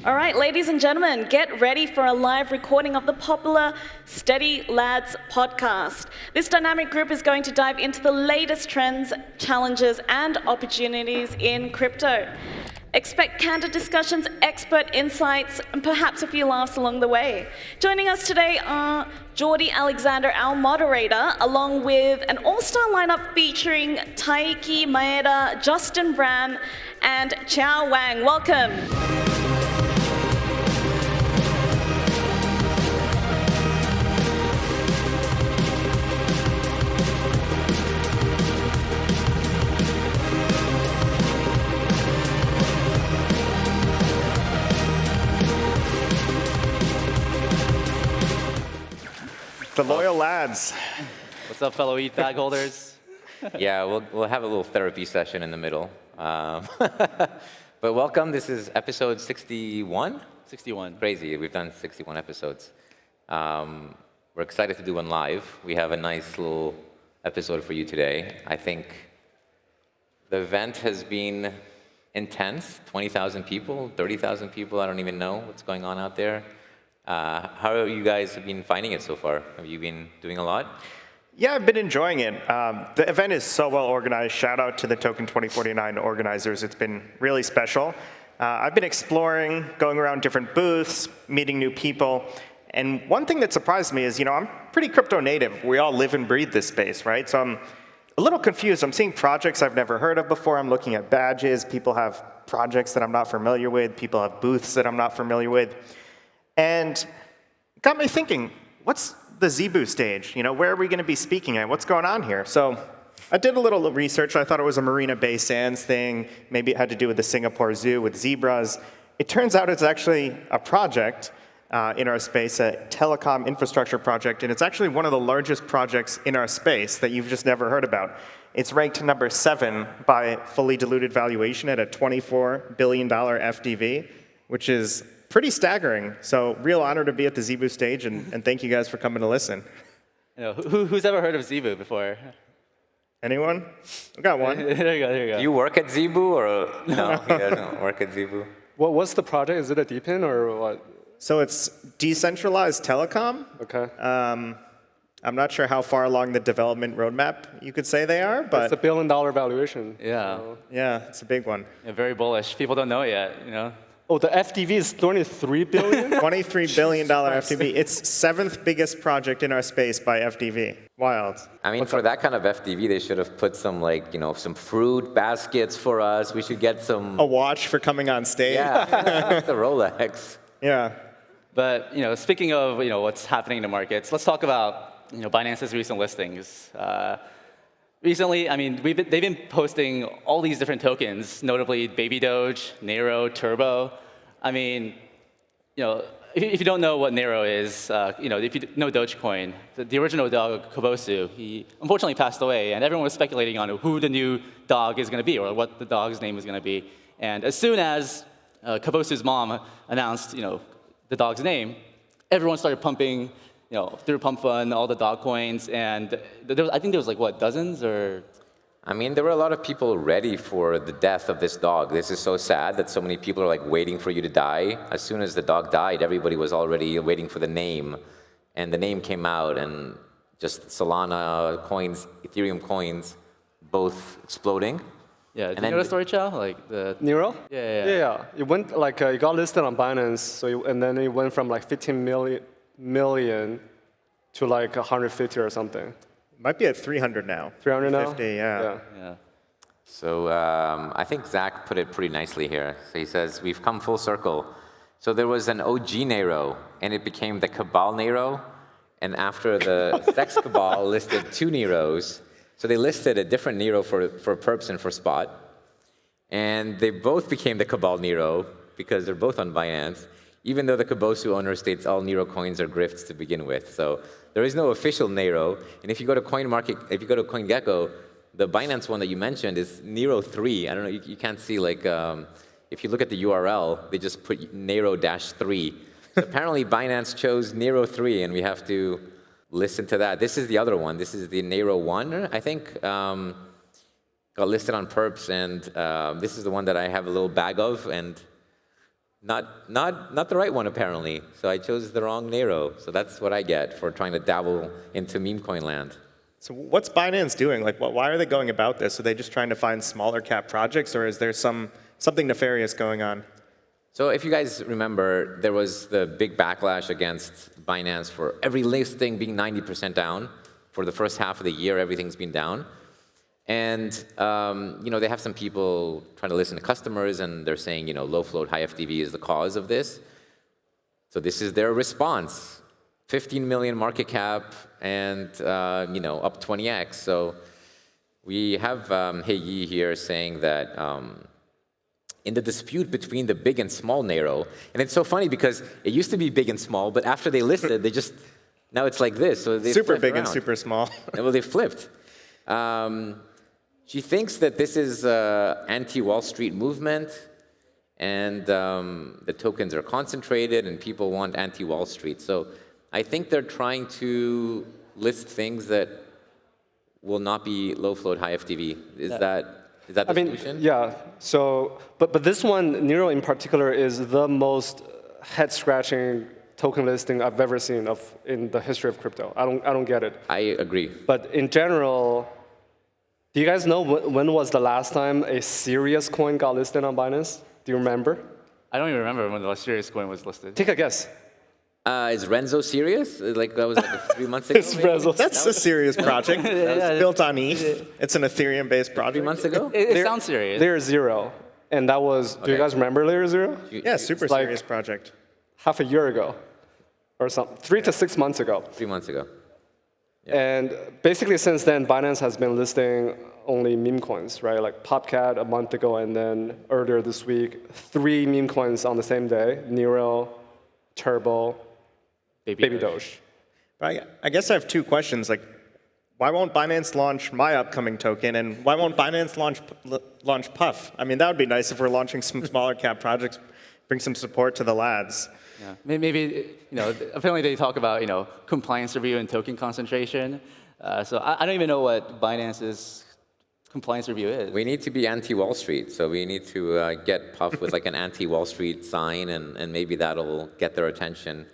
All right, ladies and gentlemen, get ready for a live recording of the popular Steady Lads podcast. This dynamic group is going to dive into the latest trends, challenges, and opportunities in crypto. Expect candid discussions, expert insights, and perhaps a few laughs along the way. Joining us today are Geordie Alexander, our moderator, along with an all-star lineup featuring Taiki Maeda, Justin Bram, and Qiao Wang. Welcome. The loyal lads. What's up, fellow ETH bag holders? Yeah, we'll have a little therapy session in the middle. But welcome. This is episode 61. 61. Crazy. We've done 61 episodes. We're excited to do one live. We have a nice little episode for you today. I think the event has been intense. 20,000 people, 30,000 people. I don't even know what's going on out there. How are you guys been finding it so far? Have you been doing a lot? Yeah, I've been enjoying it. The event is so well organized. Shout out to the Token2049 organizers. It's been really special. I've been exploring, going around different booths, meeting new people. And one thing that surprised me is, I'm pretty crypto native. We all live and breathe this space, right? So I'm a little confused. I'm seeing projects I've never heard of before. I'm looking at badges. People have projects that I'm not familiar with. People have booths that I'm not familiar with. And it got me thinking, what's the Zebu stage? Where are we going to be speaking at? What's going on here? So I did a little research. I thought it was a Marina Bay Sands thing. Maybe it had to do with the Singapore Zoo with zebras. It turns out it's actually a project in our space, a telecom infrastructure project, and it's actually one of the largest projects in our space that you've just never heard about. It's ranked number 7 by fully diluted valuation at a $24 billion FDV, which is pretty staggering. So real honor to be at the Zebu stage, and thank you guys for coming to listen. Who's ever heard of Zebu before? Anyone? We got one. There you go. Do you work at Zebu or no? He doesn't work at Zebu. What's the project? Is it a DePIN or what? So it's decentralized telecom. Okay. I'm not sure how far along the development roadmap you could say they are, but It's a $1 billion valuation. Yeah. So. yeah, it's a big one. Yeah, very bullish. People don't know it yet, Oh, the FDV is 23 billion? $23 billion FDV. It's 7th biggest project in our space by FDV. Wild. I mean, for that kind of FDV, they should have put some some fruit baskets for us. We should get some. A watch for coming on stage. Yeah, the Rolex. Yeah. But speaking of what's happening in the markets, let's talk about Binance's recent listings. Recently, they've been posting all these different tokens, notably Baby Doge, Nero, Turbo. If you don't know what Nero is, if you know Dogecoin, the original dog, Kabosu, he unfortunately passed away, and everyone was speculating on who the new dog is going to be or what the dog's name is going to be. And as soon as Kabosu's mom announced, the dog's name, everyone started pumping through Pump Fund, all the dog coins, and I think there was dozens or... There were a lot of people ready for the death of this dog. This is so sad that so many people are waiting for you to die. As soon as the dog died, everybody was already waiting for the name, and the name came out, and just Solana coins, Ethereum coins, both exploding. Yeah, do you know the story, Qiao? The Nero? Yeah. It went it got listed on Binance, and then it went from 15 million to 150 or something. Might be at 300 now. 300 now? 50, yeah. So I think Zach put it pretty nicely here. So he says, we've come full circle. So there was an OG Nero, and it became the Cabal Nero. And after the Sex Cabal listed 2 Neros, so they listed a different Nero for perps and for spot. And they both became the Cabal Nero because they're both on Binance, even though the Kabosu owner states all Nero coins are grifts to begin with. So there is no official Nero. And if you go to CoinGecko, the Binance one that you mentioned is Nero 3. I don't know, you can't see if you look at the URL, they just put Nero-3. So apparently Binance chose Nero 3, and we have to listen to that. This is the other one. This is the Nero 1, I think. Got listed on perps, and this is the one that I have a little bag of, and not the right one, apparently. So I chose the wrong Nero. So that's what I get for trying to dabble into meme coin land. So what's Binance doing? Like, why are they going about this? Are they just trying to find smaller cap projects, or is there something nefarious going on? So if you guys remember, there was the big backlash against Binance for every listing being 90% down. For the first half of the year, everything's been down. And they have some people trying to listen to customers, and they're saying, low float, high FTV is the cause of this. So this is their response. 15 million market cap and, up 20x. So we have Hey Yi here saying that in the dispute between the big and small Nero, and it's so funny because it used to be big and small, but after they listed, now it's like this. So they super big around. And super small. Well, they flipped. She thinks that this is an anti-Wall Street movement, and the tokens are concentrated, and people want anti-Wall Street. So I think they're trying to list things that will not be low float, high FTV. Is that the solution? Yeah. So, but this one, Nero in particular, is the most head-scratching token listing I've ever seen in the history of crypto. I don't get it. I agree. But in general, do you guys know when was the last time a serious coin got listed on Binance? Do you remember? I don't even remember when the last serious coin was listed. Take a guess. Is Renzo serious? That was 3 months ago? Renzo. That's a serious project. It's built on ETH. It's an Ethereum-based project. 3 months ago? It sounds serious. Layer 0. And that was, do you guys remember Layer 0? Yeah, super serious project. Half a year ago or something, 3 to 6 months ago. 3 months ago. Yeah. And basically since then, Binance has been listing only meme coins, right? Like Popcat a month ago, and then earlier this week, 3 meme coins on the same day: Nero, Turbo, Baby Doge. I guess I have 2 questions. Like, why won't Binance launch my upcoming token, and why won't Binance launch Puff? I mean, that would be nice if we're launching some smaller cap projects, bring some support to the lads. Yeah. Maybe, apparently they talk about, compliance review and token concentration. So I don't even know what Binance's compliance review is. We need to be anti-Wall Street, so we need to get Puff with like an anti-Wall Street sign, and maybe that'll get their attention.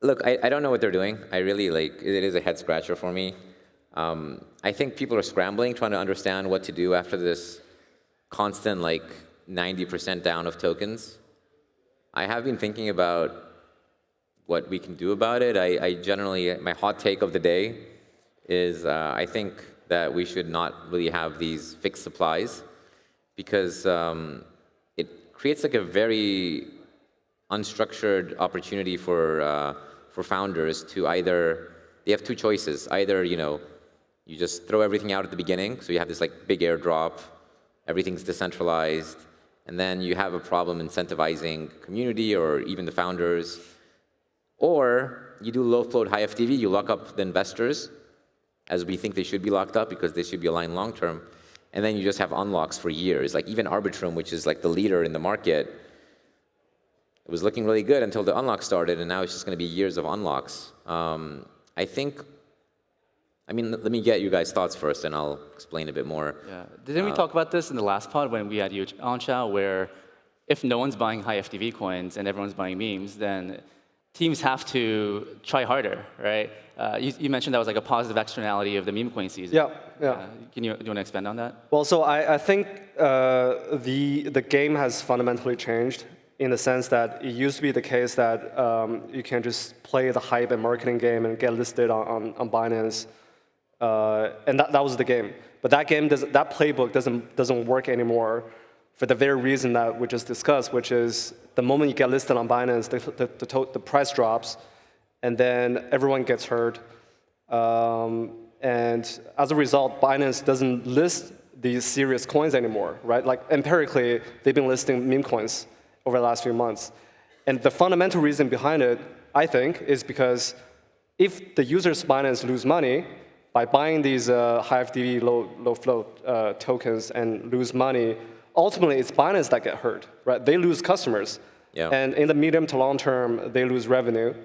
Look, I don't know what they're doing. I really, it is a head scratcher for me. I think people are scrambling, trying to understand what to do after this constant, 90% down of tokens. I have been thinking about what we can do about it. I generally, my hot take of the day is I think that we should not really have these fixed supplies, because it creates a very unstructured opportunity for founders to either, they have 2 choices. Either, you just throw everything out at the beginning, so you have this big airdrop, everything's decentralized, and then you have a problem incentivizing community or even the founders. Or you do low float, high FTV, you lock up the investors, as we think they should be locked up because they should be aligned long term, and then you just have unlocks for years. Like even Arbitrum, which is the leader in the market, it was looking really good until the unlock started, and now it's just going to be years of unlocks. Let me get you guys' thoughts first, and I'll explain a bit more. Yeah. Didn't we talk about this in the last pod when we had you on, Qiao, where if no one's buying high FTV coins and everyone's buying memes, then teams have to try harder, right? You mentioned that was a positive externality of the meme coin season. Yeah. Do you want to expand on that? Well, so I think the game has fundamentally changed, in the sense that it used to be the case that you can just play the hype and marketing game and get listed on Binance, and that was the game. But that playbook doesn't work anymore, for the very reason that we just discussed, which is the moment you get listed on Binance, the price drops, and then everyone gets hurt. And as a result, Binance doesn't list these serious coins anymore, right? Empirically, they've been listing meme coins over the last few months. And the fundamental reason behind it, I think, is because if the users of Binance lose money by buying these high FTV, low float tokens and lose money, ultimately it's Binance that get hurt, right? They lose customers. Yeah. And in the medium to long term, they lose revenue.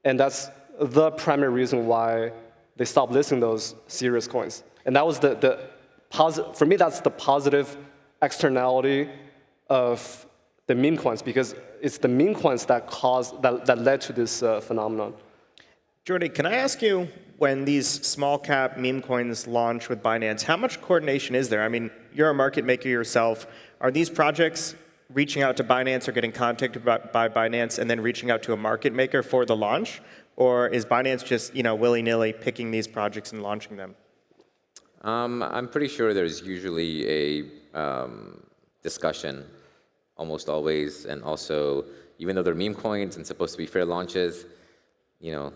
And that's the primary reason why they stopped listing those serious coins. And that was for me, that's the positive externality of the meme coins, because it's the meme coins that led to this phenomenon. Jordy, can I ask you, when these small cap meme coins launch with Binance, how much coordination is there? I mean, you're a market maker yourself. Are these projects reaching out to Binance or getting contacted by Binance and then reaching out to a market maker for the launch? Or is Binance just, willy-nilly picking these projects and launching them? I'm pretty sure there's usually a discussion, almost always, and also, even though they're meme coins and supposed to be fair launches,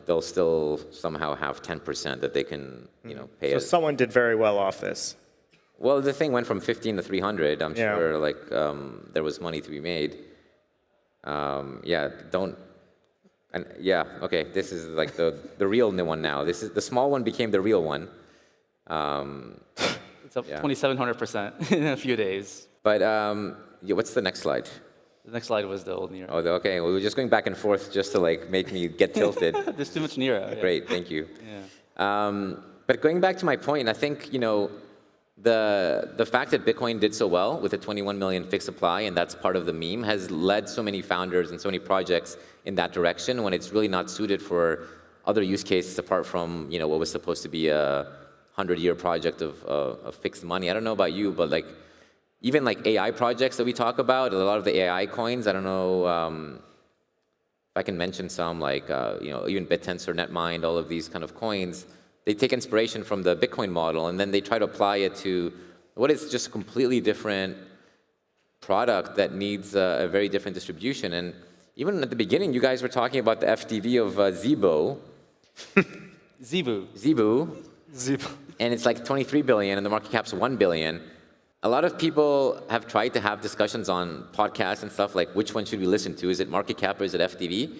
they'll still somehow have 10% that they can, pay. So someone did very well off this. Well, the thing went from 15 to 300. I'm sure, there was money to be made. Okay, this is like the real one now. This is the small one became the real one. It's up 2,700% in a few days. But what's the next slide? The next slide was the old Nero. Oh, okay. Well, we were just going back and forth just to make me get tilted. There's too much Nero. Yeah. Great, thank you. Yeah. But going back to my point, I think the fact that Bitcoin did so well with a 21 million fixed supply, and that's part of the meme, has led so many founders and so many projects in that direction when it's really not suited for other use cases apart from what was supposed to be a 100-year project of fixed money. I don't know about you, but even AI projects that we talk about, a lot of the AI coins, I don't know if I can mention some, even BitTensor, Netmind, all of these kind of coins, they take inspiration from the Bitcoin model, and then they try to apply it to what is just a completely different product that needs a very different distribution. And even at the beginning, you guys were talking about the FTV of Zibo. Zibu. And it's like 23 billion, and the market cap's 1 billion. A lot of people have tried to have discussions on podcasts and stuff like which one should we listen to? Is it market cap or is it FTV?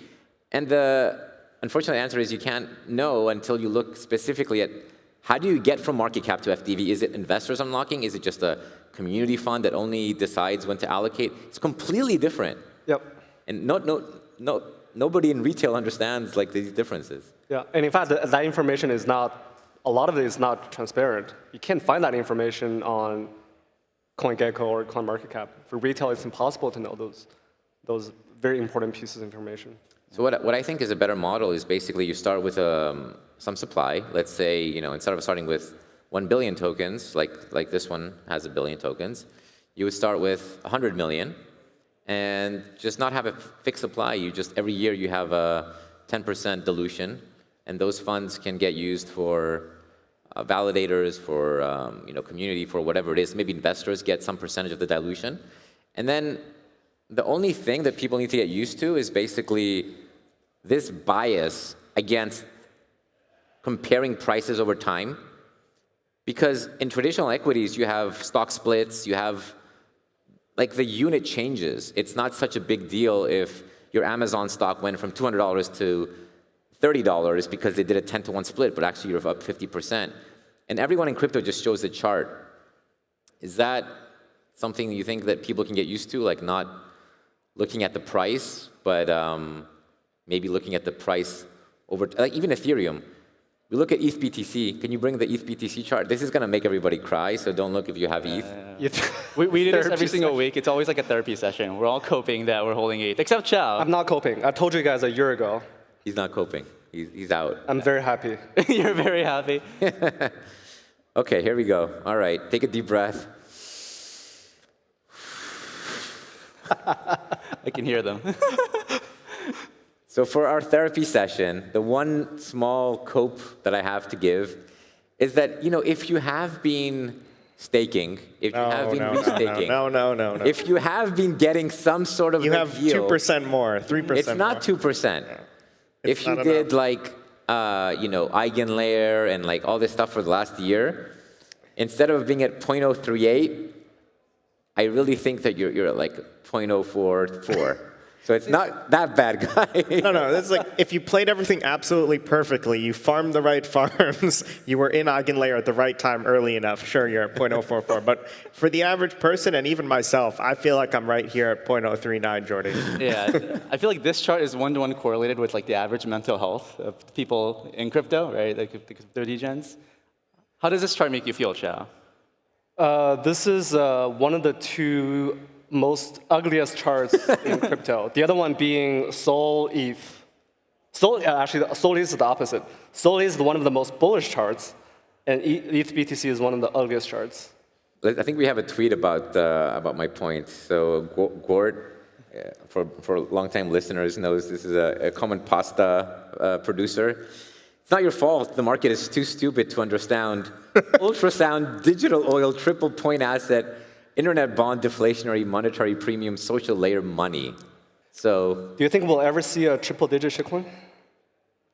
And the unfortunate answer is you can't know until you look specifically at how do you get from market cap to FTV? Is it investors unlocking? Is it just a community fund that only decides when to allocate? It's completely different. Yep. And nobody in retail understands these differences. Yeah, and in fact, that information is not, a lot of it is not transparent. You can't find that information on CoinGecko or CoinMarketCap. For retail, it's impossible to know those very important pieces of information. So what I think is a better model is basically you start with some supply. Let's say, instead of starting with 1 billion tokens, like this one has 1 billion tokens, you would start with 100 million and just not have a fixed supply. Every year you have a 10% dilution, and those funds can get used for validators, for community, for whatever it is. Maybe investors get some percentage of the dilution. And then the only thing that people need to get used to is basically this bias against comparing prices over time. Because in traditional equities, you have stock splits, you have, the unit changes. It's not such a big deal if your Amazon stock went from $200 to $30 because they did a 10-to-1 split, but actually you're up 50%. And everyone in crypto just shows the chart. Is that something you think that people can get used to, not looking at the price, but maybe looking at the price over, even Ethereum. We look at ETH BTC. Can you bring the ETH BTC chart? This is going to make everybody cry, so don't look if you have ETH. We do this every single week. It's always like a therapy session. We're all coping that we're holding ETH, except Qiao. I'm not coping. I told you guys a year ago. He's not coping. He's out. I'm very happy. You're very happy. Okay, here we go. All right, take a deep breath. I can hear them. So for our therapy session, the one small cope that I have to give is that, if you have been staking, if you have been restaking, no. if you have been getting some sort of you have deal, 2% more, 3%. It's not 2%. Yeah. If you did Eigenlayer and all this stuff for the last year, instead of being at 0.038, I really think that you're at 0.044. So it's not that bad, guy. No, it's if you played everything absolutely perfectly, you farmed the right farms, you were in Eigenlayer at the right time early enough, sure, you're at 0.044. But for the average person, and even myself, I feel like I'm right here at 0.039, Jordy. Yeah, I feel like this chart is one-to-one correlated with the average mental health of people in crypto, right? The crypto degens. How does this chart make you feel, Qiao? This is one of the two most ugliest charts in crypto. The other one being Sol ETH. Actually, Sol ETH is the opposite. Sol ETH is one of the most bullish charts, and ETH BTC is one of the ugliest charts. I think we have a tweet about my point. So Gort, for long-time listeners, knows this is a common pasta producer. It's not your fault. The market is too stupid to understand ultrasound, digital oil, triple point asset, internet bond, deflationary, monetary premium, social layer money. So, do you think we'll ever see a triple-digit shitcoin?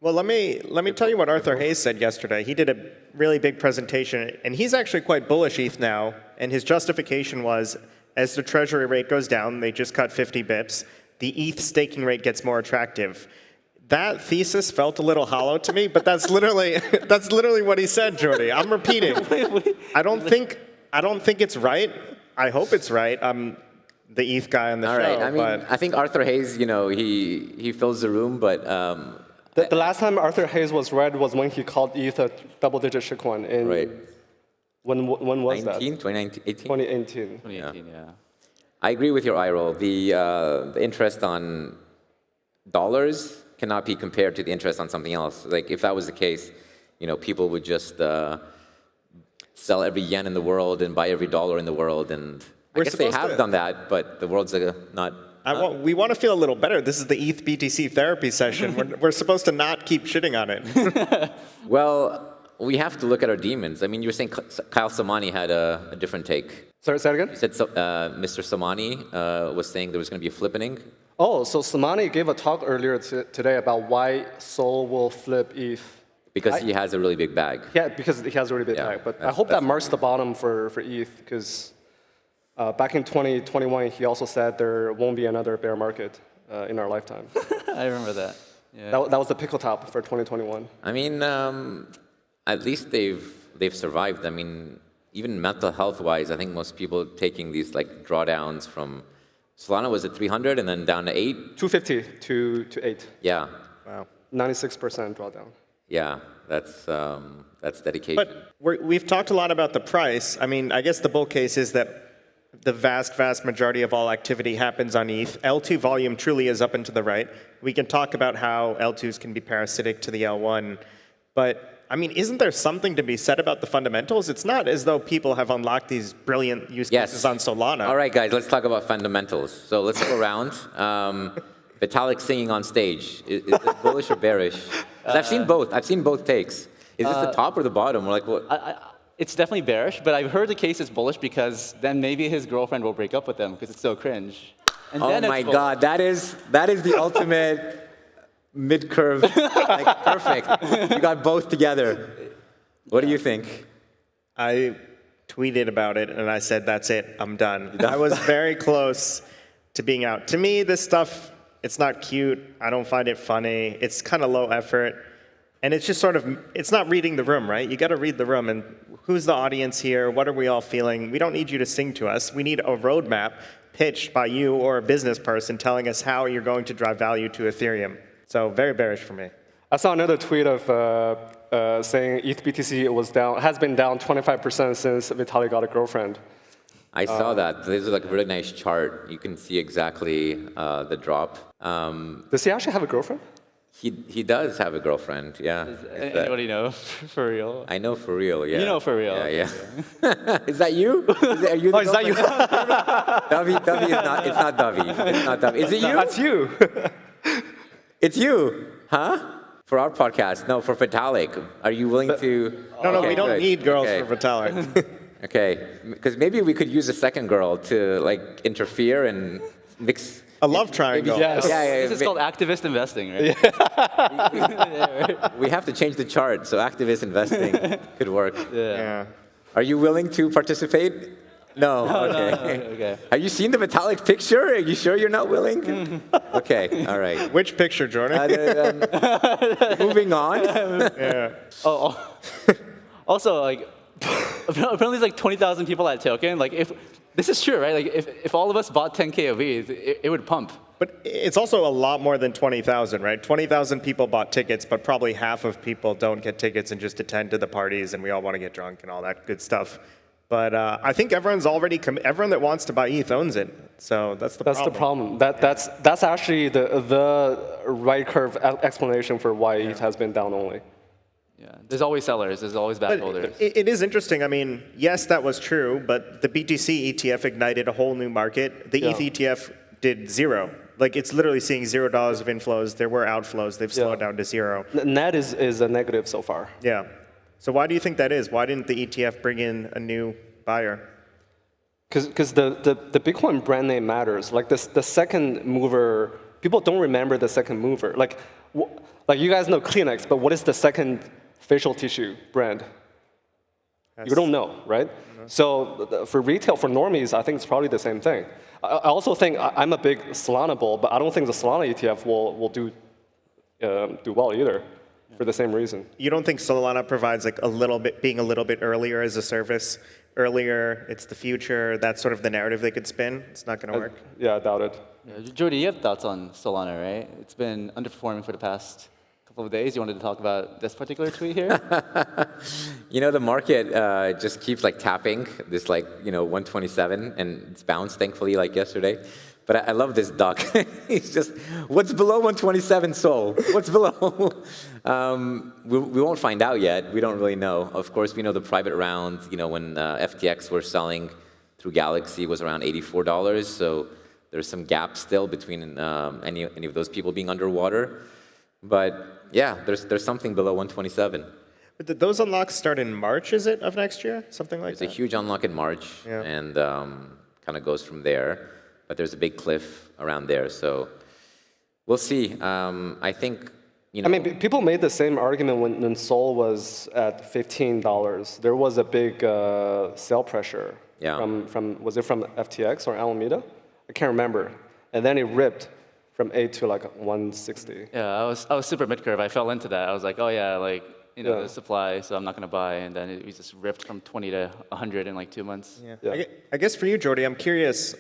Well, let me tell you what Arthur Hayes said yesterday. He did a really big presentation, and he's actually quite bullish ETH now. And his justification was, as the treasury rate goes down, they just cut 50 bips, the ETH staking rate gets more attractive. That thesis felt a little hollow to me, but that's literally what he said, Jordy. I'm repeating. I don't think it's right. I hope it's right. I'm the ETH guy on the show. All right. I mean, I think Arthur Hayes, he fills the room, but the last time Arthur Hayes was right was when he called ETH a double-digit shitcoin. Right. When was that? 2018? 2018. 2018, yeah. I agree with your eye roll. The interest on dollars cannot be compared to the interest on something else. Like, if that was the case, people would just sell every yen in the world and buy every dollar in the world. And I guess they have done that, but the world's not... we want to feel a little better. This is the ETH BTC therapy session. We're supposed to not keep shitting on it. Well, we have to look at our demons. I mean, you were saying Kyle Samani had a different take. Sorry, say it again? You said Mr. Samani was saying there was going to be a flippening. Oh, so Samani gave a talk earlier today about why Sol will flip ETH. Because he has a really big bag. Yeah, because he has a really big bag. But I hope that marks the bottom for ETH, because back in 2021, he also said there won't be another bear market in our lifetime. I remember that. Yeah. That was the pickle top for 2021. I mean, at least they've survived. I mean, even mental health-wise, I think most people taking these like drawdowns from Solana was at 300 and then down to 8. 250 to 8. Yeah. Wow. 96% drawdown. Yeah, that's dedication. But we've talked a lot about the price. I mean, I guess the bull case is that the vast majority of all activity happens on ETH. L2 volume truly is up and to the right. We can talk about how L2s can be parasitic to the L1. But, I mean, isn't there something to be said about the fundamentals? It's not as though people have unlocked these brilliant use cases on Solana. All right, guys, let's talk about fundamentals. So let's go around. Vitalik singing on stage. Is this bullish or bearish? I've seen both. I've seen both takes. Is this the top or the bottom? We're like, what? It's definitely bearish, but I've heard the case is bullish because then maybe his girlfriend will break up with him because it's so cringe. And oh my God, that is the ultimate mid-curve. Like, perfect. You got both together. What do you think? I tweeted about it and I said, that's it, I'm done. I was very close to being out. To me, this stuff, it's not cute. I don't find it funny. It's kind of low effort. And it's just sort of, it's not reading the room, right? You got to read the room. And who's the audience here? What are we all feeling? We don't need you to sing to us. We need a roadmap pitched by you or a business person telling us how you're going to drive value to Ethereum. So very bearish for me. I saw another tweet of saying ETH BTC has been down 25% since Vitalik got a girlfriend. I saw that. This is like a really nice chart. You can see exactly the drop. Does he actually have a girlfriend? He does have a girlfriend, yeah. Anybody know for real? I know for real, yeah. You know for real. Yeah. Is that you? Are you is that you? Dovey is not, it's not Dovey. It's not Dovey. Is it you? That's you. It's you, huh? For our podcast, no, for Vitalik. Are you willing to? No, we don't need girls for Vitalik. Okay, because maybe we could use a second girl to like interfere and mix. A love triangle. Yes. Yeah. This is called activist investing, right? We have to change the chart, so activist investing could work. Yeah. Are you willing to participate? No. Okay. Have you seen the Vitalik picture? Are you sure you're not willing? Okay. All right. Which picture, Jordan? Moving on. Yeah. Also, like, apparently there's like 20,000 people at Token. Like, if this is true, right? Like, if all of us bought 10K of ETH, it would pump. But it's also a lot more than 20,000, right? 20,000 people bought tickets, but probably half of people don't get tickets and just attend to the parties, and we all want to get drunk and all that good stuff. But I think everyone's already everyone that wants to buy ETH owns it. So that's the That's problem. the problem. That's actually the right curve explanation for why ETH has been down only. Yeah, there's always sellers. There's always But backholders. it is interesting. I mean, yes, that was true, but the BTC ETF ignited a whole new market. The ETH ETF did zero. Like, it's literally seeing $0 of inflows. There were outflows. They've slowed down to zero. Net is a negative so far. Yeah. So why do you think that is? Why didn't the ETF bring in a new buyer? Because the Bitcoin brand name matters. Like the second mover, people don't remember the second mover. Like you guys know Kleenex, but what is the second facial tissue brand? You don't know, right? So for retail, for normies, I think it's probably the same thing. I also think I'm a big Solana bull, but I don't think the Solana ETF will do well either, for the same reason. You don't think Solana provides like being a little bit earlier as a service? Earlier, it's the future. That's sort of the narrative they could spin. It's not going to work. Yeah, I doubt it. Yeah, Jordy, you have thoughts on Solana, right? It's been underperforming for the past couple of days. You wanted to talk about this particular tweet here? You know, the market just keeps like tapping this 127, and it's bounced, thankfully, like yesterday. But I love this duck. He's just, what's below 127, Sol? What's below? We won't find out yet. We don't really know. Of course, we know the private round, when FTX were selling through Galaxy was around $84. So there's some gap still between any of those people being underwater. But yeah, there's something below 127. But did those unlocks start in March, is it, of next year? Something like that? There's a huge unlock in March, and kind of goes from there. But there's a big cliff around there, so we'll see. I think, I mean, people made the same argument when Sol was at $15. There was a big sell pressure. Yeah. Was it from FTX or Alameda? I can't remember. And then it ripped from 8 to like 160. Yeah, I was super mid-curve. I fell into that. I was like, oh yeah, the supply, so I'm not going to buy. And then it just ripped from 20 to 100 in like 2 months. Yeah. I guess for you, Jordy, I'm curious.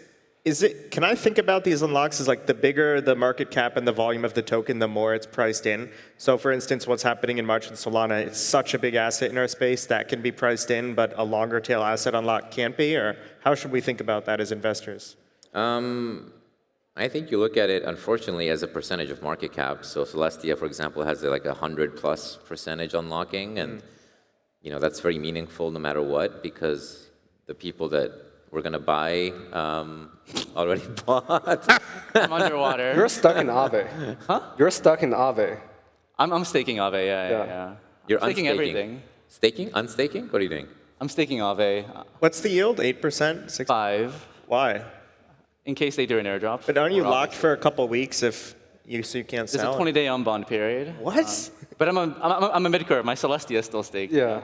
Can I think about these unlocks as like the bigger the market cap and the volume of the token, the more it's priced in? So for instance, what's happening in March with Solana, it's such a big asset in our space that can be priced in, but a longer tail asset unlock can't be? Or how should we think about that as investors? I think you look at it, unfortunately, as a percentage of market cap. So Celestia, for example, has like 100+% unlocking, and that's very meaningful no matter what, because the people that we're going to buy already bought. I'm underwater. You're stuck in Aave. Huh? You're stuck in Aave. I'm staking Aave, yeah. You're staking unstaking. Everything. Staking? Unstaking? What are you doing? I'm staking Aave. What's the yield? 8%? 6%? 5. Why? In case they do an airdrop. But aren't you locked for a couple weeks so you can't sell? There's a 20-day on-bond period. What? But I'm a mid-curve. My Celestia is still staked. Yeah.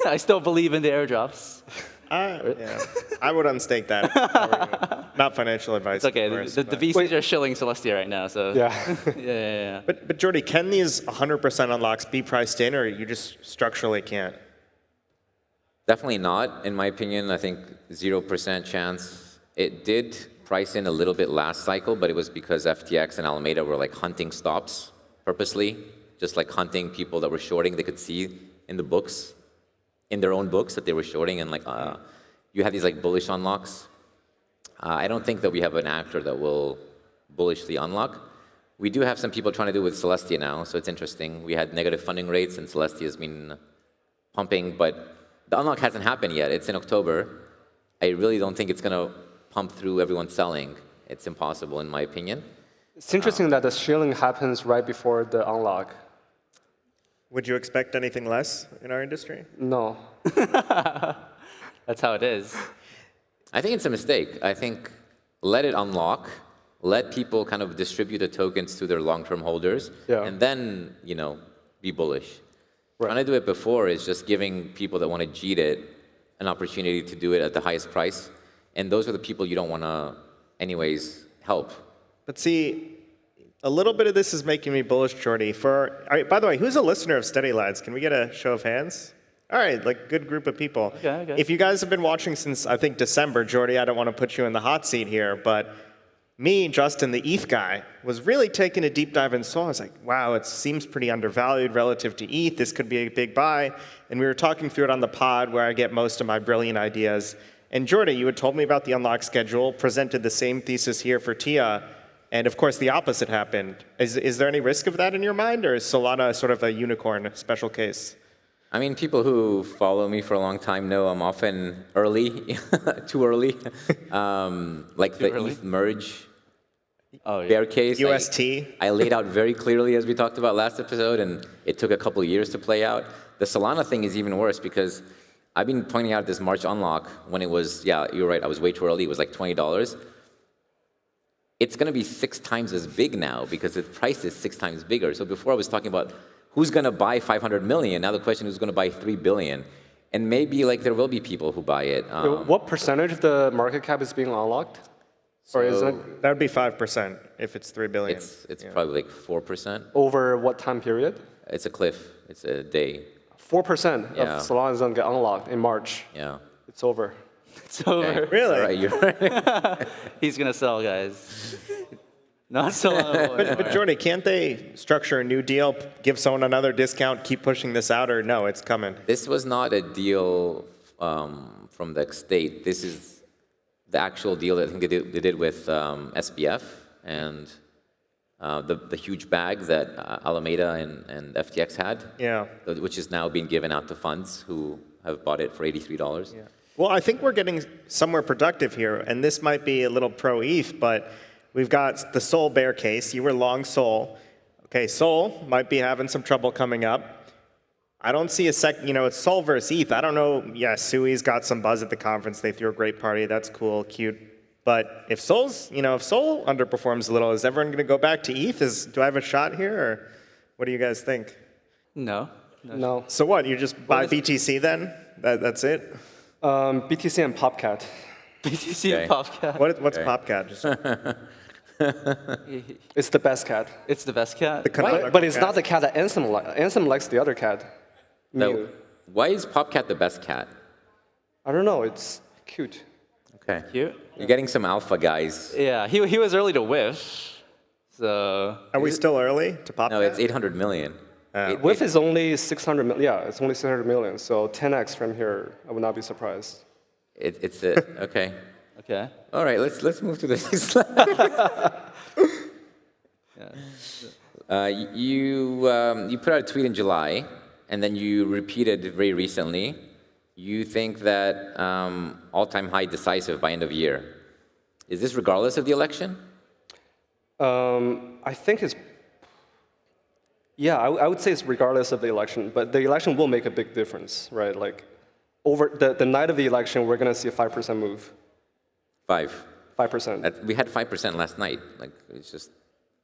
I still believe in the airdrops. Yeah. I would unstake that. If I were you. Not financial advice. It's okay. Of course, The VCs are shilling Celestia right now, so. Yeah. yeah. But Jordy, can these 100% unlocks be priced in, or you just structurally can't? Definitely not, in my opinion. I think 0% chance. It did price in a little bit last cycle, but it was because FTX and Alameda were like hunting stops purposely, just like hunting people that were shorting. They could see in the books, in their own books, that they were shorting, and like you had these like bullish unlocks. I don't think that we have an actor that will bullishly unlock. We do have some people trying to do it with Celestia now, so it's interesting. We had negative funding rates, and Celestia has been pumping, but the unlock hasn't happened yet. It's in October. I really don't think it's going to pump through everyone selling. It's impossible, in my opinion. It's interesting that the shilling happens right before the unlock. Would you expect anything less in our industry? No. That's how it is. I think it's a mistake. I think let it unlock, let people kind of distribute the tokens to their long-term holders, and then, be bullish. Right. Trying to do it before is just giving people that want to cheat it an opportunity to do it at the highest price. And those are the people you don't want to, anyways, help. But see, a little bit of this is making me bullish, Jordy. By the way, who's a listener of Steady Lads? Can we get a show of hands? All right, good group of people. Okay. If you guys have been watching since, I think, December, Jordy, I don't want to put you in the hot seat here, but me, Justin, the ETH guy, was really taking a deep dive in Sol. I was like, wow, it seems pretty undervalued relative to ETH. This could be a big buy. And we were talking through it on the pod where I get most of my brilliant ideas. And Jordan, you had told me about the unlock schedule, presented the same thesis here for TIA, and of course the opposite happened. Is there any risk of that in your mind, or is Solana sort of a unicorn, a special case? I mean, people who follow me for a long time know I'm often early, too early. Like the ETH merge bear case. UST. I laid out very clearly as we talked about last episode, and it took a couple of years to play out. The Solana thing is even worse because I've been pointing out this March unlock when it was, yeah, you're right, I was way too early. It was like $20. It's going to be 6 times as big now because the price is 6 times bigger. So before I was talking about who's going to buy 500 million, now the question is who's going to buy 3 billion. And maybe like there will be people who buy it. What percentage of the market cap is being unlocked? Or is it That would be 5% if it's 3 billion. It's probably like 4%. over what time period? It's a cliff. It's a day. 4% Yeah. of Solana is going to get unlocked in March. Yeah. It's over. It's over. Really? All right, you're right. He's gonna sell, guys. Not Solana. But Jordan, can't they structure a new deal, give someone another discount, keep pushing this out, or no, it's coming? This was not a deal from the state. This is the actual deal that I think they did with SBF and the huge bag that Alameda and FTX had, Yeah. which is now being given out to funds who have bought it for $83. Yeah. Well, I think we're getting somewhere productive here, and this might be a little pro-ETH, but we've got the Sol bear case. You were long Sol. Okay, Sol might be having some trouble coming up. I don't see it's Sol versus ETH. I don't know. Yeah, Sui's got some buzz at the conference. They threw a great party. That's cool, cute. But if Sol underperforms a little, is everyone going to go back to ETH? Do I have a shot here, or what do you guys think? No. No. So what? You just buy BTC then? That's it? BTC and PopCat. BTC Okay. and PopCat. What's Okay. PopCat? Just It's the best cat. It's the best cat. the canonical But it's cat. not the cat that Ansem likes. Ansem likes the other cat. Mew. Why is PopCat the best cat? I don't know. It's cute. Okay. Cute. You're getting some alpha guys. Yeah, he was early to Wish. So Are we still early to PopCat? No, it's 800 million. WIF is only 600 million. Yeah, it's only 600 million. So 10x from here, I would not be surprised. It's okay. okay. All right, let's move to the next slide. You put out a tweet in July, and then you repeated very recently. You think that all-time high decisive by end of year. Is this regardless of the election? I think it's, yeah, I would say it's regardless of the election, but the election will make a big difference, right? Like, over the night of the election, we're going to see a 5% move. 5. 5%. We had 5% last night. Like it's just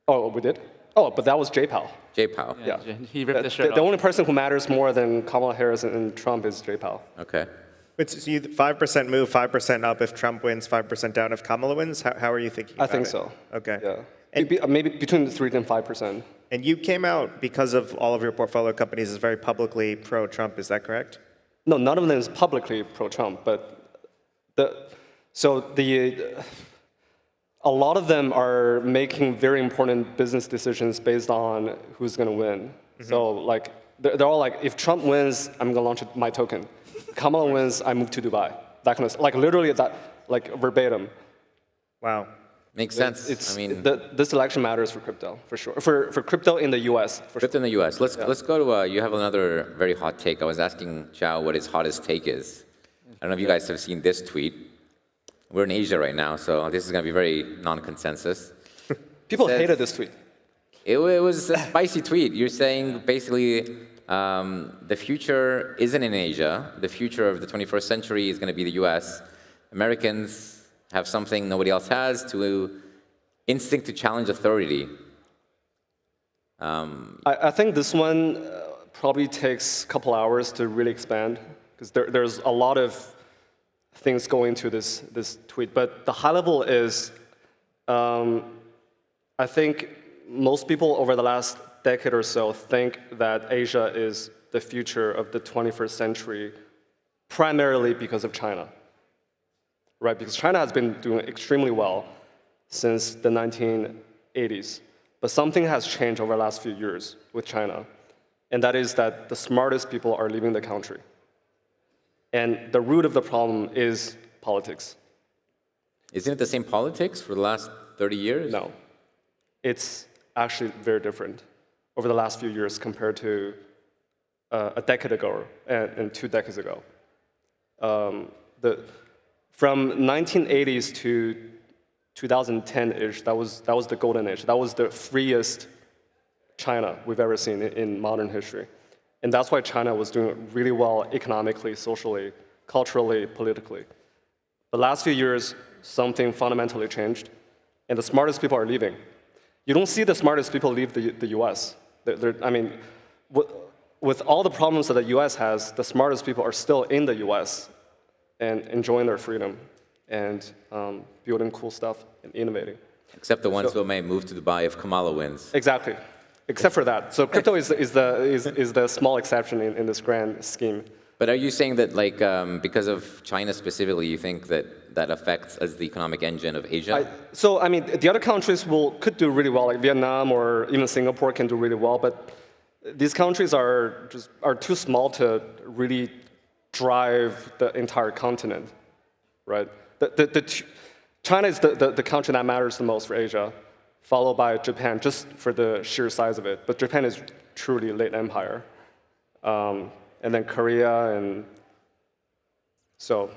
Oh, we did? Oh, but that was JPOW. J-Pow. Yeah. He ripped the shirt The off. only person who matters more than Kamala Harris and Trump is JPOW. Okay. So you 5% move, 5% up if Trump wins, 5% down if Kamala wins? How are you thinking I about think it? so. Okay. Yeah. Maybe between 3 and 5%. And you came out, because of all of your portfolio companies, as very publicly pro-Trump, is that correct? No, none of them is publicly pro-Trump, but a lot of them are making very important business decisions based on who's going to win. Mm-hmm. So like they're all like, if Trump wins, I'm going to launch my token. Kamala wins, I move to Dubai. That kind of like literally that like verbatim. Wow. Makes sense. It's, I mean, this election matters for crypto for sure. For crypto in the U.S. For sure. crypto in the U.S. Let's go to. You have another very hot take. I was asking Qiao what his hottest take is. I don't know if you guys have seen this tweet. We're in Asia right now, so this is going to be very non-consensus. People Says- hated this tweet. It was a spicy tweet. You're saying basically the future isn't in Asia. The future of the 21st century is going to be the U.S. Americans have something nobody else has, to instinct to challenge authority. I think this one probably takes a couple hours to really expand because there's a lot of things going to this tweet. But the high level is, I think most people over the last decade or so think that Asia is the future of the 21st century, primarily because of China, right? Because China has been doing extremely well. since the 1980s. But something has changed over the last few years with China, and that is that the smartest people are leaving the country. And the root of the problem is politics. Isn't it the same politics for the last 30 years? No. It's actually very different over the last few years compared to a decade ago and 2 decades ago. From 1980s to 2010-ish, that was the golden age. That was the freest China we've ever seen in modern history. And that's why China was doing really well economically, socially, culturally, politically. The last few years, something fundamentally changed, and the smartest people are leaving. You don't see the smartest people leave the US. I mean, with all the problems that the US has, the smartest people are still in the US and enjoying their freedom and building cool stuff and innovating. Except the ones who may move to Dubai if Kamala wins. Exactly. Except for that. So crypto is the small exception in this grand scheme. But are you saying that, like, because of China specifically, you think that affects as the economic engine of Asia? So I mean, the other countries could do really well, like Vietnam or even Singapore can do really well, but these countries are too small to really drive the entire continent, right? China is the country that matters the most for Asia, followed by Japan, just for the sheer size of it. But Japan is truly late empire. And then Korea, and so.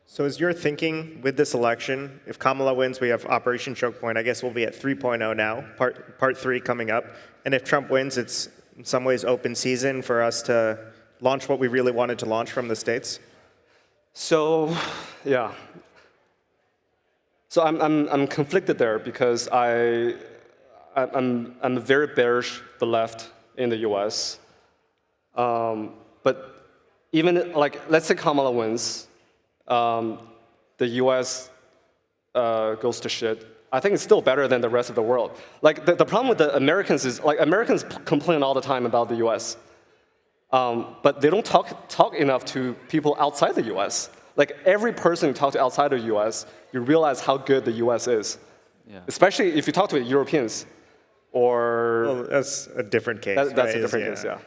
So is your thinking with this election, if Kamala wins, we have Operation Choke Point. I guess we'll be at 3.0 now, part 3 coming up. And if Trump wins, it's in some ways open season for us to launch what we really wanted to launch from the States? So, yeah. So I'm conflicted there because I'm very bearish the left in the U.S. But even like, let's say Kamala wins, the U.S. Goes to shit. I think it's still better than the rest of the world. Like the problem with the Americans is like Americans complain all the time about the U.S. But they don't talk enough to people outside the U.S. Like every person you talk to outside the U.S., you realize how good the U.S. is. Yeah. Especially if you talk to Europeans or... Well, that's a different case. That's right? a different case, yeah.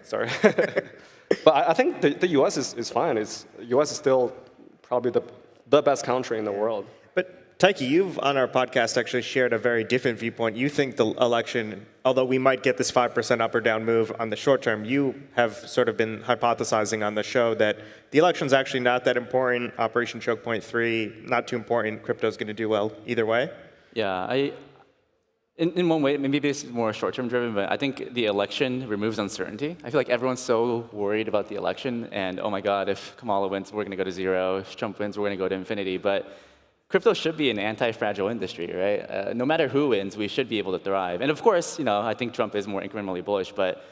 Sorry. But I think the U.S. is fine. U.S. is still probably the best country in the world. But Taiki, you've on our podcast actually shared a very different viewpoint. You think the election, although we might get this 5% up or down move on the short term, you have sort of been hypothesizing on the show that the election's actually not that important. Operation Choke Point 3, not too important. Crypto's going to do well either way. Yeah, in one way, maybe this is more short-term driven, but I think the election removes uncertainty. I feel like everyone's so worried about the election, and oh my God, if Kamala wins, we're going to go to zero. If Trump wins, we're going to go to infinity. But crypto should be an anti-fragile industry, right? No matter who wins, we should be able to thrive. And of course, I think Trump is more incrementally bullish, but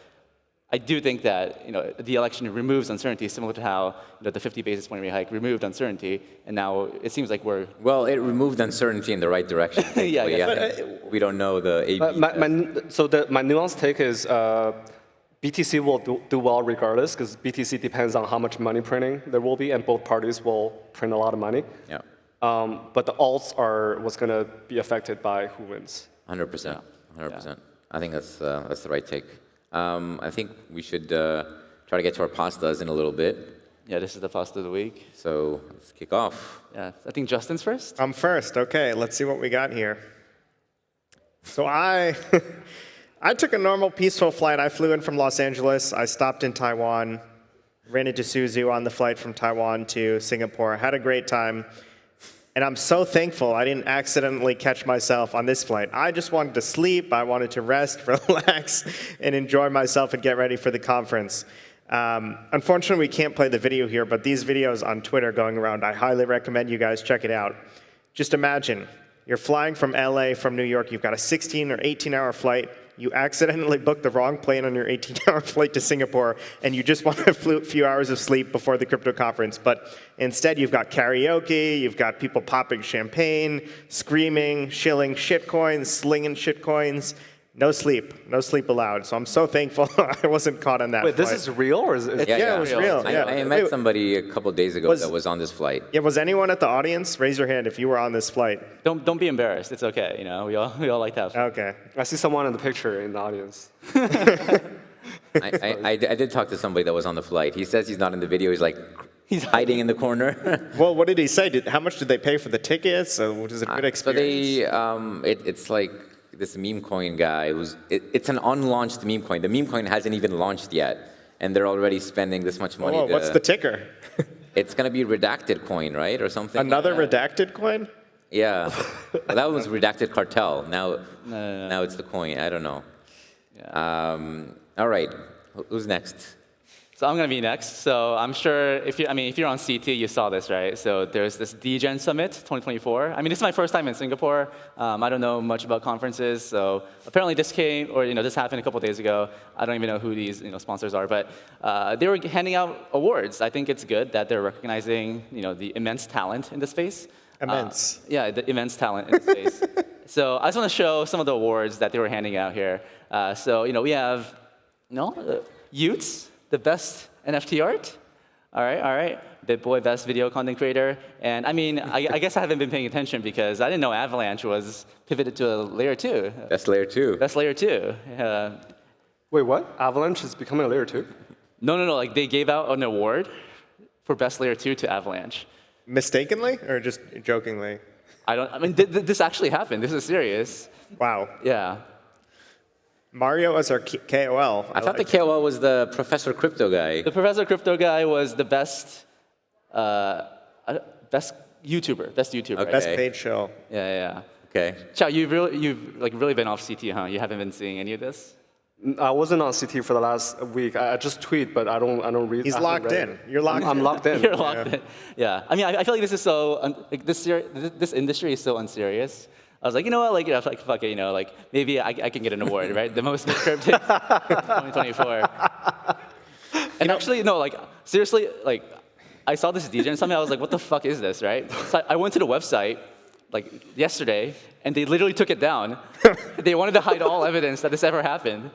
I do think that the election removes uncertainty, similar to how the 50 basis point rate hike removed uncertainty, and now it seems like we're... Well, it removed uncertainty in the right direction. yeah. We don't know the AB. My nuanced take is BTC will do well regardless, because BTC depends on how much money printing there will be, and both parties will print a lot of money. Yeah. But the alts are what's going to be affected by who wins. 100%. 100%. Yeah. I think that's the right take. I think we should try to get to our pastas in a little bit. Yeah, this is the pasta of the week. So let's kick off. Yeah, I think Justin's first. I'm first. Okay, let's see what we got here. So I took a normal, peaceful flight. I flew in from Los Angeles. I stopped in Taiwan, ran into Suzu on the flight from Taiwan to Singapore. Had a great time. And I'm so thankful I didn't accidentally catch myself on this flight. I just wanted to sleep. I wanted to rest, relax, and enjoy myself and get ready for the conference. Unfortunately, we can't play the video here, but these videos on Twitter going around, I highly recommend you guys check it out. Just imagine, you're flying from LA, from New York. You've got a 16 or 18-hour flight. You accidentally booked the wrong plane on your 18-hour flight to Singapore, and you just want a few hours of sleep before the crypto conference. But instead, you've got karaoke, you've got people popping champagne, screaming, shilling shitcoins, slinging shitcoins. No sleep allowed. So I'm so thankful I wasn't caught on that Wait, flight. this is real or is it? Yeah, it was real. Yeah. I met somebody a couple days ago that was on this flight. Yeah, was anyone at the audience? Raise your hand if you were on this flight. Don't be embarrassed. It's okay. You know, we all like to have fun. Okay. I see someone in the picture in the audience. I did talk to somebody that was on the flight. He says he's not in the video. He's like, he's hiding in the corner. Well, what did he say? How much did they pay for the tickets? Was it a good experience? So it's like this meme coin guy it's an unlaunched meme coin. The meme coin hasn't even launched yet, and they're already spending this much money. Oh, what's the ticker? It's going to be redacted coin, right, or something? Another redacted coin? Yeah. Well, that was redacted cartel. Now it's the coin. I don't know. Yeah. All right. Who's next? So I'm going to be next. So I'm sure if you're on CT, you saw this, right? So there's this DGen Summit 2024. I mean, this is my first time in Singapore. I don't know much about conferences. So apparently this this happened a couple days ago. I don't even know who these sponsors are, but they were handing out awards. I think it's good that they're recognizing the immense talent in the space. Immense. Yeah, the immense talent in the space. So I just want to show some of the awards that they were handing out here. So we have Utes, the best NFT art. All right. BitBoy, best video content creator. And I mean, I guess I haven't been paying attention because I didn't know Avalanche was pivoted to a layer 2. That's layer 2. That's layer 2. Wait, what? Avalanche is becoming a layer 2? No. Like they gave out an award for best layer 2 to Avalanche. Mistakenly or just jokingly? This actually happened. This is serious. Wow. Yeah. Mario as our KOL. I thought the KOL was the Professor Crypto guy. The Professor Crypto guy was the best YouTuber. Best YouTuber. Okay. Best paid show. Yeah. Okay. Qiao, you've really been off CT, huh? You haven't been seeing any of this? I wasn't on CT for the last week. I just tweet, but I don't read. He's locked in. You're locked in. I'm locked in. You're locked in. Yeah. I mean, I feel like this is so this industry is so unserious. I was like, you know what, fuck it, maybe I can get an award, right? The most encrypted 2024. And actually, seriously, I saw this DJ and something, I was like, what the fuck is this, right? So I went to the website, yesterday, and they literally took it down. They wanted to hide all evidence that this ever happened.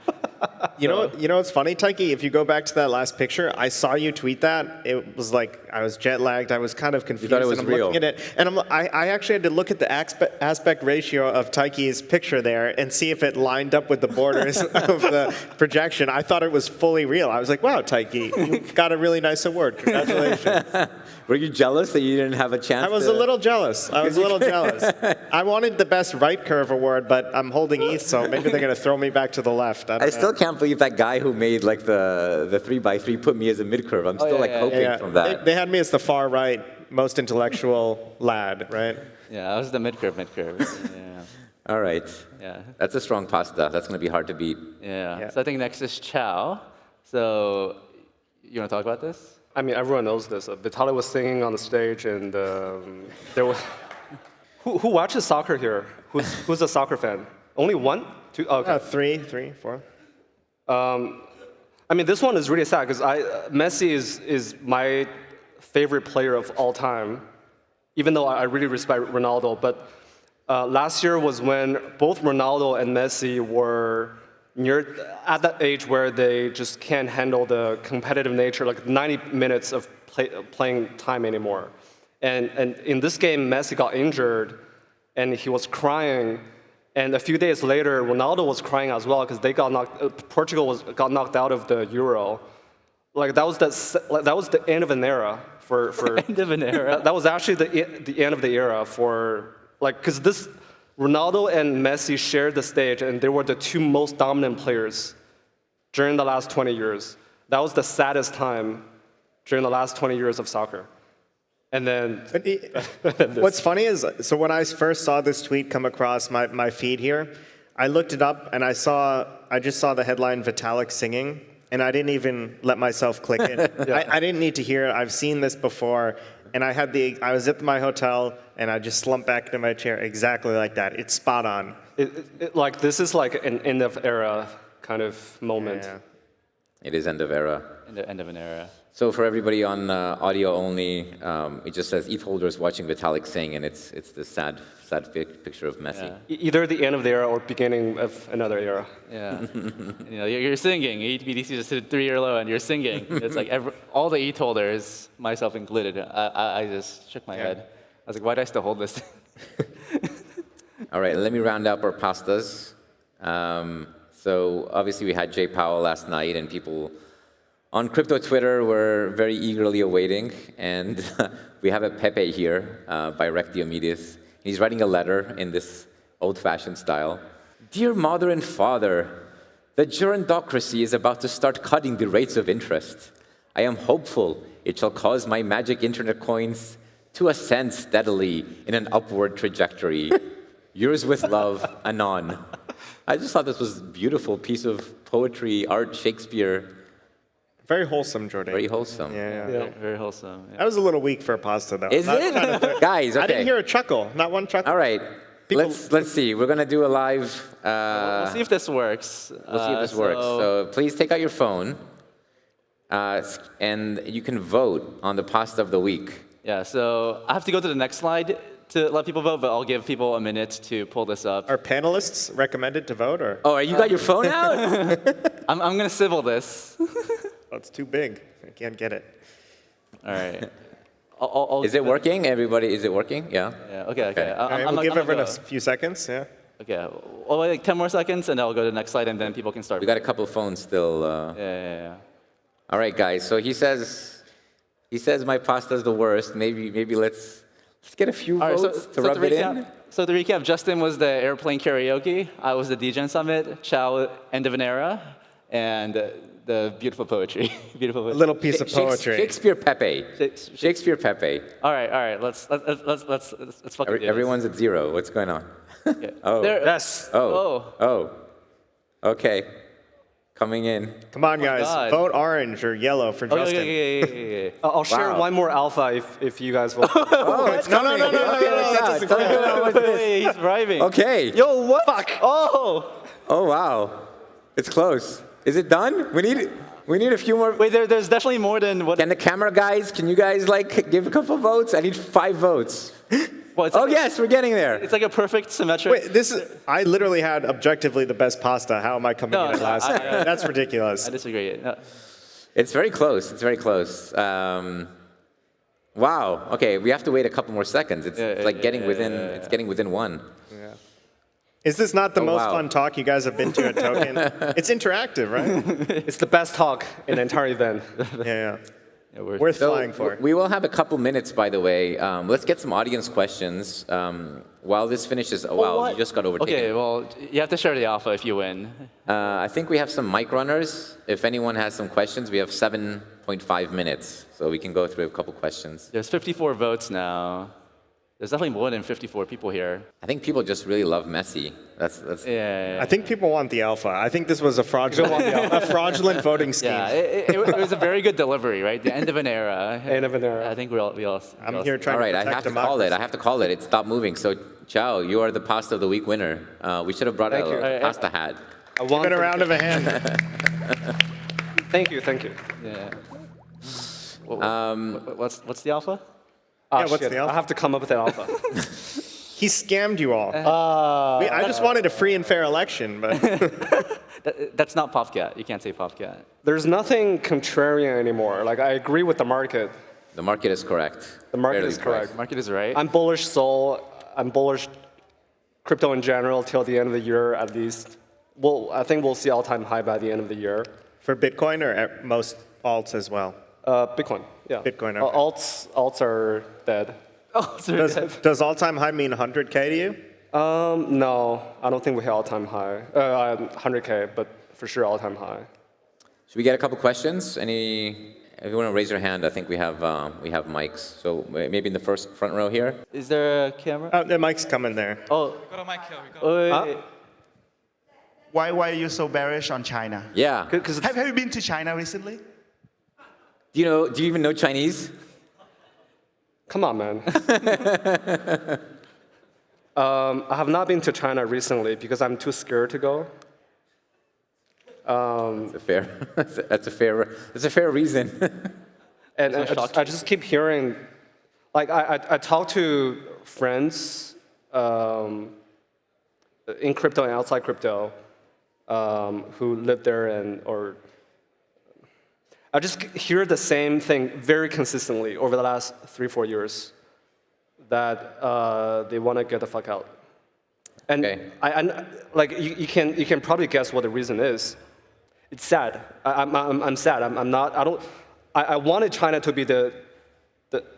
You know what's funny, Taiki? If you go back to that last picture, I saw you tweet that. It was like I was jet lagged. I was kind of confused. You thought it was and I'm real. looking at it, and I actually had to look at the aspect ratio of Taiki's picture there and see if it lined up with the borders of the projection. I thought it was fully real. I was like, wow, Taiki, you got a really nice award. Congratulations. Were you jealous that you didn't have a chance? I was a little jealous. I wanted the best right curve award, but I'm holding ETH, so maybe they're going to throw me back to the left. I still can't believe that guy who made the 3x3 put me as a mid curve. I'm still hoping from that. They had me as the far right, most intellectual lad, right? Yeah, I was the mid curve. Yeah. All right. Yeah. That's a strong pasta. That's going to be hard to beat. Yeah. So I think next is Qiao. So you want to talk about this? I mean, everyone knows this. Vitaly was singing on the stage, and there was. Who watches soccer here? Who's a soccer fan? Only one? Two? Oh, okay. Three, four. I mean, this one is really sad because Messi is my favorite player of all time, even though I really respect Ronaldo. But last year was when both Ronaldo and Messi were at that age where they just can't handle the competitive nature, like 90 minutes of playing time anymore. And in this game, Messi got injured, and he was crying. And a few days later, Ronaldo was crying as well because they Portugal got knocked out of the Euro. Like that was the end of an era for end of an era. That was actually the end of the era for because this. Ronaldo and Messi shared the stage, and they were the two most dominant players during the last 20 years. That was the saddest time during the last 20 years of soccer. And then... What's funny is, so when I first saw this tweet come across my feed here, I looked it up, and I just saw the headline, Vitalik singing, and I didn't even let myself click it. Yeah. I didn't need to hear it. I've seen this before. And I was at my hotel, and I just slumped back into my chair exactly like that. It's spot on. This is like an end of era kind of moment. Yeah. It is end of era. End of an era. So for everybody on audio only, it just says ETH holders watching Vitalik sing, and it's this sad picture of Messi. Yeah. Either the end of the era or beginning of another era. Yeah. You know, you're singing. BTC just hit a 3-year low, and you're singing. It's like all the ETH holders, myself included, I just shook my head. I was like, why do I still hold this? All right, let me round up our pastas. So obviously we had Jay Powell last night, and people on crypto Twitter were very eagerly awaiting. And we have a Pepe here by Rec Diomedes. He's writing a letter in this old-fashioned style. Dear mother and father, the gerontocracy is about to start cutting the rates of interest. I am hopeful it shall cause my magic internet coins to ascend steadily in an upward trajectory. Yours with love, Anon. I just thought this was a beautiful piece of poetry, art, Shakespeare. Very wholesome, Jordan. Very wholesome. Yeah. Very wholesome. Yeah. That was a little weak for a pasta, though. Is it? Guys, okay. I didn't hear a chuckle. Not one chuckle. All right. Let's see. We're going to do a live... we'll see if this works. We'll see if this works. So please take out your phone, and you can vote on the pasta of the week. Yeah, so I have to go to the next slide to let people vote, but I'll give people a minute to pull this up. Are panelists recommended to vote, or? Oh, you got your phone out? I'm going to civil this. Oh, it's too big. I can't get it. All right. Is it working? Everybody, is it working? Yeah? Yeah, okay. All right, we'll give everyone a few seconds, yeah? Okay, well, like 10 more seconds, and I'll go to the next slide, and then people can start. We got a couple phones still. Yeah. All right, guys. So he says my pasta's the worst. Maybe let's get a few votes to rub it in. So to recap, Justin was the airplane karaoke. I was the DGen Summit. Qiao, end of an era, and the beautiful poetry. A little piece of poetry. Shakespeare Pepe. Shakespeare Pepe. All right. Let's fucking do this. Everyone's at 0. What's going on? Okay. Oh. Yes. Oh. Okay. Coming in. Come on, guys. God. Vote orange or yellow for Justin. Yeah. I'll share one more alpha if you guys vote. Oh, it's coming. No. He's bribing. Okay. Yo, what? Fuck. Oh, wow. It's close. Is it done? We need a few more. wait. There's definitely more than what. Can the camera guys? Can you guys give a couple votes? I need 5 votes. Well, it's like Yes, we're getting there. It's like a perfect symmetric. Wait, I literally had objectively the best pasta. How am I coming in at last? That's ridiculous. I disagree. No. It's very close. It's very close. Wow. Okay, we have to wait a couple more seconds. It's getting within. It's getting within 1. Yeah. Is this not the most wow. fun talk you guys have been to at Token? It's interactive, right? It's the best talk in the entire event. Yeah. Worth flying for. We will have a couple minutes, by the way. Let's get some audience questions. While this finishes, wow, you just got overtaken. Okay, well, you have to share the alpha if you win. I think we have some mic runners. If anyone has some questions, we have 7.5 minutes, so we can go through a couple questions. There's 54 votes now. There's definitely more than 54 people here. I think people just really love Messi. That's. Yeah. I think people want the alpha. I think this was a fraudulent voting scheme. Yeah, it was a very good delivery, right? The end of an era. End of an era. I think we all. I'm here trying All right, to I protect have to democracy. call it. I have to call it. It stopped moving. So, Qiao, you are the pasta of the week winner. We should have brought Thank you. a pasta hat. Give it a round of a hand. Thank you. Yeah. What's the alpha? Yeah, what's Shit. the alpha? I have to come up with an alpha. He scammed you all. I just wanted a free and fair election, but That's not Popcat. You can't say Popcat. There's nothing contrarian anymore. Like, I agree with the market. The market is correct. The market Fairly is correct. priced. Market is right. I'm bullish Sol. I'm bullish crypto in general till the end of the year at least. I think we'll see all-time high by the end of the year. for Bitcoin or most alts as well? Bitcoin, yeah. Bitcoin, okay. Alts are dead. Oh, sorry. Does all-time high mean 100K to you? No, I don't think we hit all-time high. 100K, but for sure all-time high. Should we get a couple questions? If you want to raise your hand, I think we have mics. So maybe in the front row here. Is there a camera? The mic's coming there. Oh. We got a mic here. Wait. Why are you so bearish on China? Yeah. Have you been to China recently? Do you even know Chinese? Come on, man. I have not been to China recently because I'm too scared to go. That's a fair reason. And There's no shock. I just keep hearing, like I talk to friends in crypto and outside crypto who live there or I just hear the same thing very consistently over the last 3-4 years that they want to get the fuck out. And Okay. like you can probably guess what the reason is. It's sad. I'm sad. I wanted China to be the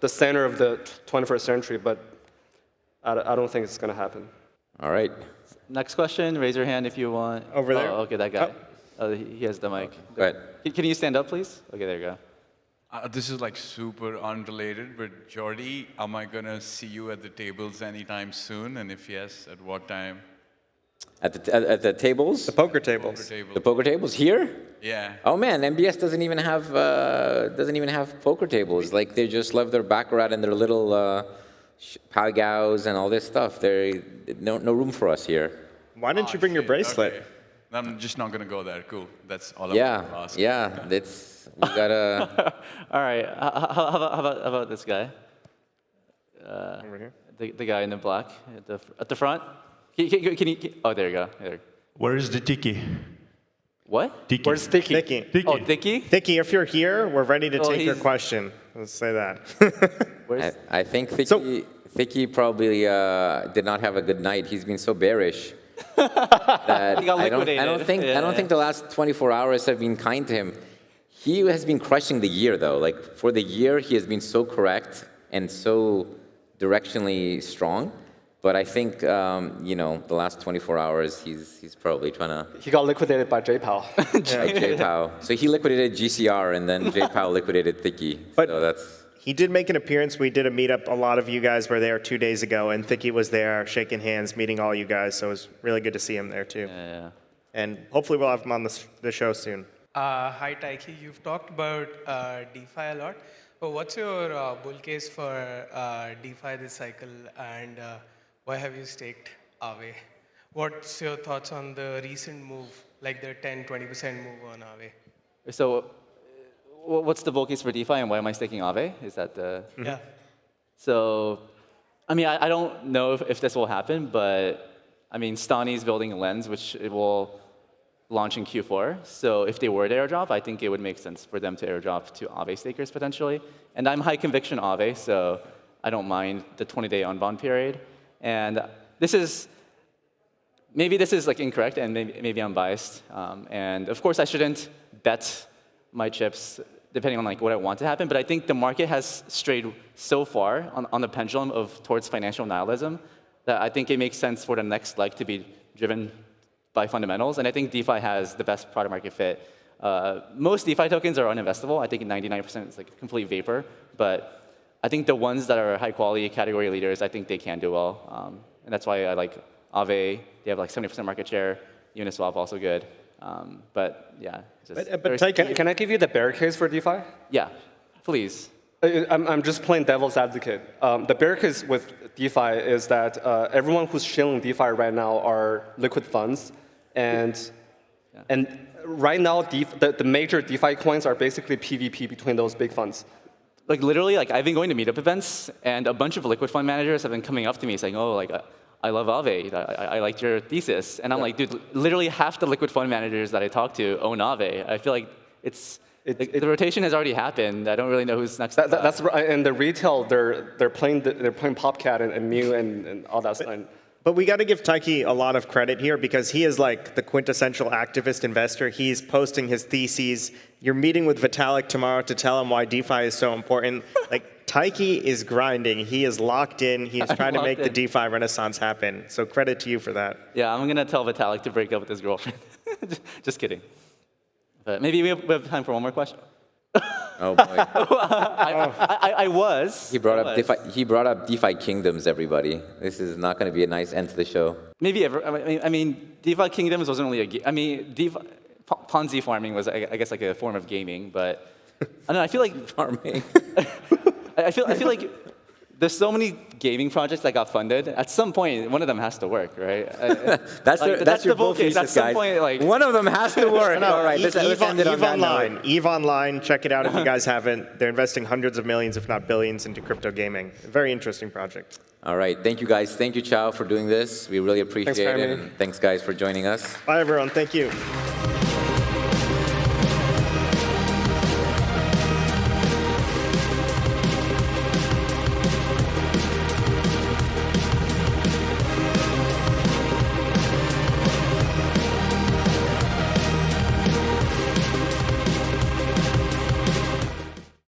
center of the 21st century, but I don't think it's going to happen. All right. Next question, raise your hand if you want. Over there. Oh, okay, that guy. Oh, he has the mic. Go ahead. Can you stand up, please? Okay, there you go. This is like super unrelated, but Jordy, am I gonna see you at the tables anytime soon? And if yes, at what time? At the tables? The poker tables. The poker tables here? Yeah. Oh man, MBS doesn't even have poker tables. Like they just love their baccarat and their little pagaos and all this stuff. There no room for us here. Why didn't you bring your bracelet? Okay. I'm just not gonna go there. Cool. That's all I Yeah, want to ask. yeah. That's we gotta. All right, how about this guy? Over here. The guy in the black at the front. Can you? Oh, there you go. There. Where is the tiki? What? Tiki. Where's Thicky? Thicky. Oh, Thicky? Thicky, if you're here, we're ready to Well, take your he's- question. Let's say that. Where's? I think So- Thicky probably did not have a good night. He's been so bearish that He got I don't liquidated. think the last 24 hours have been kind to him. He has been crushing the year though. Like for the year, he has been so correct and so directionally strong. But I think the last 24 hours, he's probably trying to. He got liquidated by JPOW. Like JPOW. So he liquidated GCR and then JPOW liquidated Thicky. But- So that's. He did make an appearance. We did a meetup. A lot of you guys were there 2 days ago, and Thicky was there shaking hands, meeting all you guys. So it was really good to see him there, too. Yeah. And hopefully we'll have him on the show soon. Hi, Taiki. You've talked about DeFi a lot. But what's your bull case for DeFi this cycle, and why have you staked Aave? What's your thoughts on the recent move, like the 10-20% move on Aave? So, what's the bull case for DeFi, and why am I staking Aave? Is that the? Yeah. So, I mean, I don't know if this will happen, but I mean, Stani's building a lens, which it will launch in Q4. So if they were to airdrop, I think it would make sense for them to airdrop to Aave stakers potentially. And I'm high conviction Aave, so I don't mind the 20-day on-bond period. And maybe this is like incorrect, and maybe I'm biased. And of course, I shouldn't bet my chips depending on like what I want to happen. But I think the market has strayed so far on the pendulum towards financial nihilism that I think it makes sense for the next leg to be driven by fundamentals. And I think DeFi has the best product market fit. Most DeFi tokens are uninvestable. I think 99% is like complete vapor. But I think the ones that are high quality category leaders, I think they can do well. And that's why I like Aave. They have like 70% market share. Uniswap also good. But yeah. Can I give you the bear case for DeFi? Yeah, please. I'm just playing devil's advocate. The bear case with DeFi is that everyone who's shilling DeFi right now are liquid funds, and right now the major DeFi coins are basically PvP between those big funds. Like literally, like I've been going to meetup events, and a bunch of liquid fund managers have been coming up to me saying, "Oh, like I love Aave. I liked your thesis," and I'm like, "Dude, literally half the liquid fund managers that I talk to own Aave." I feel like the rotation has already happened. I don't really know who's next. That's right. And the retail, they're playing Popcat and Mew and all that stuff. But we got to give Taiki a lot of credit here because he is like the quintessential activist investor. He's posting his theses. You're meeting with Vitalik tomorrow to tell him why DeFi is so important. Like Taiki is grinding. He is locked in. He is trying to make the DeFi renaissance happen. So credit to you for that. Yeah, I'm gonna tell Vitalik to break up with his girlfriend. Just kidding. But maybe we have time for one more question. Oh boy. I was. He brought up DeFi kingdoms, everybody. This is not going to be a nice end to the show. Maybe ever. I mean, DeFi Kingdoms wasn't really a game. I mean, Ponzi farming was, I guess, like a form of gaming. But I don't know. I feel like Farming. I feel like there's so many gaming projects that got funded. At some point, one of them has to work, right? That's your the bull bull case. thesis, At some guys. point, like One of them has to work. No, All right, let's end it on EVE that Online. note. EVE Online, check it out if you guys haven't. They're investing hundreds of millions, if not billions, into crypto gaming. Very interesting project. All right, thank you guys. Thank you, Qiao, for doing this. We really appreciate for having it. me. And thanks, guys, for joining us. Bye, everyone. Thank you.